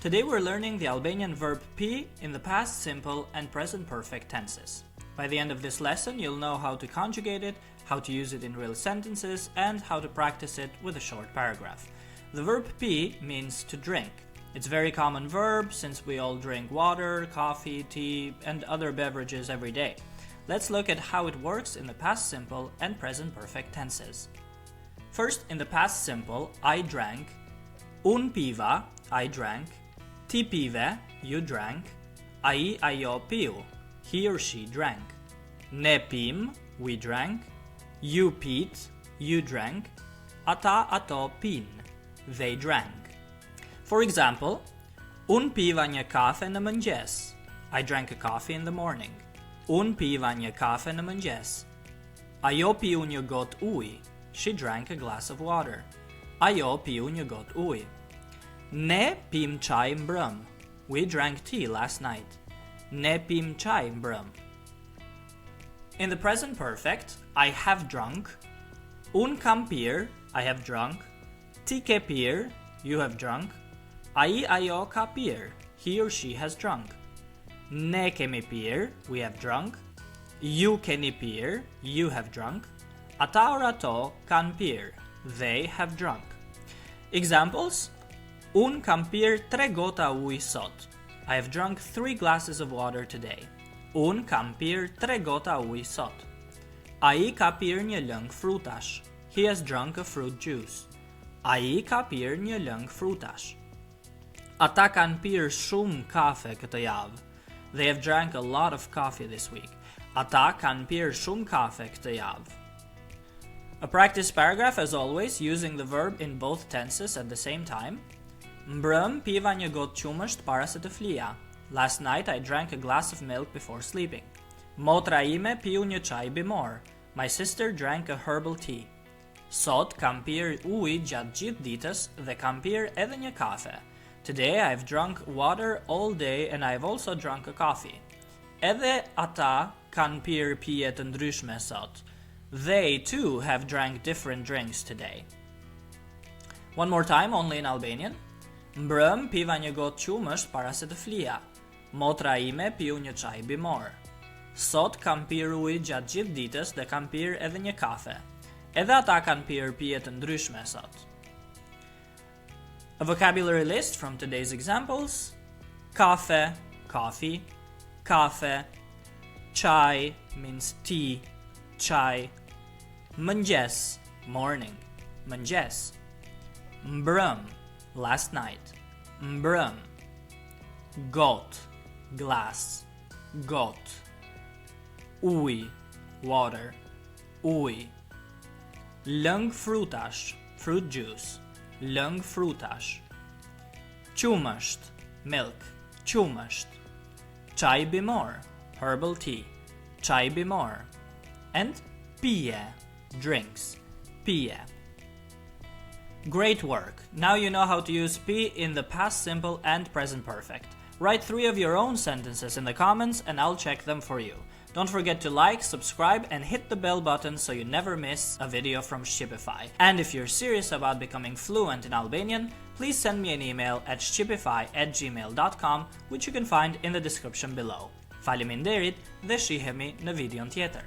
Today we're learning the Albanian verb p in the past simple and present perfect tenses. By the end of this lesson, you'll know how to conjugate it, how to use it in real sentences, and how to practice it with a short paragraph. The verb p means to drink. It's a very common verb since we all drink water, coffee, tea, and other beverages every day. Let's look at how it works in the past simple and present perfect tenses. First, in the past simple, I drank, un piva, I drank, ti pive, you drank, ai ajo piu, he or she drank, ne pim, we drank, ju pit, you drank, ata ato pin, they drank. For example, un piva një kafe në mëngjes, I drank a coffee in the morning. Un piva një kafe në mëngjes. Ajo piu një got ujë, she drank a glass of water. Ajo piu një got ujë. Ne pim çaj mbrëm. We drank tea last night. Ne pim çaj mbrëm. In the present perfect, I have drunk. Un kam pir, I have drunk. Ti ke pir, you have drunk. Ai ajo ka pir, he or she has drunk. Ne kemi pir, we have drunk. Ju keni pir, you have drunk. Ata or ato kan pir, they have drunk. Examples: Un kam pir 3 gota ujë sot. I have drunk 3 glasses of water today. Un kam pir 3 gota ujë sot. Ai ka pir një lëng frutash. He has drunk a fruit juice. Ai ka pir një lëng frutash. Ata kan pir shumë kafe këtë javë. They have drank a lot of coffee this week. Ata kan pir shumë kafe këtë javë. A practice paragraph as always, using the verb in both tenses at the same time. Mbrëm piva një gotë qumësht para se të flija. Last night I drank a glass of milk before sleeping. Motra ime piu një çaj bimor. My sister drank a herbal tea. Sot kam pir ujë gjatë gjithë ditës dhe kam pir edhe një kafe. Today I've drunk water all day and I've also drunk a coffee. Edhe ata kan pir pije të ndryshme sot. They too have drank different drinks today. One more time, only in Albanian. Mbrëm piva një gotë qumësht para se të flija. Motra ime piu një çaj bimor. Sot kam pir ujë gjatë gjithë ditës dhe kam pir edhe një kafe. Edhe ata kan pir pije të ndryshme sot. A vocabulary list from today's examples: kafe, coffee, kafe, chai means tea, chai, mëngjes, morning, mëngjes, mbrëm, last night, mbrëm, got, glass, got, ujë, water, ujë, lëng frutash, fruit juice, lëng frutash, qumësht, milk, qumësht, çaj bimor, herbal tea, çaj bimor, and pije, drinks, pije. Great work! Now you know how to use p in the past simple and present perfect. Write 3 of your own sentences in the comments and I'll check them for you. Don't forget to like, subscribe, and hit the bell button so you never miss a video from Shqipify. And if you're serious about becoming fluent in Albanian, please send me an email at shqipify@gmail.com, which you can find in the description below. Faleminderit dhe shihemi në videon tjetër.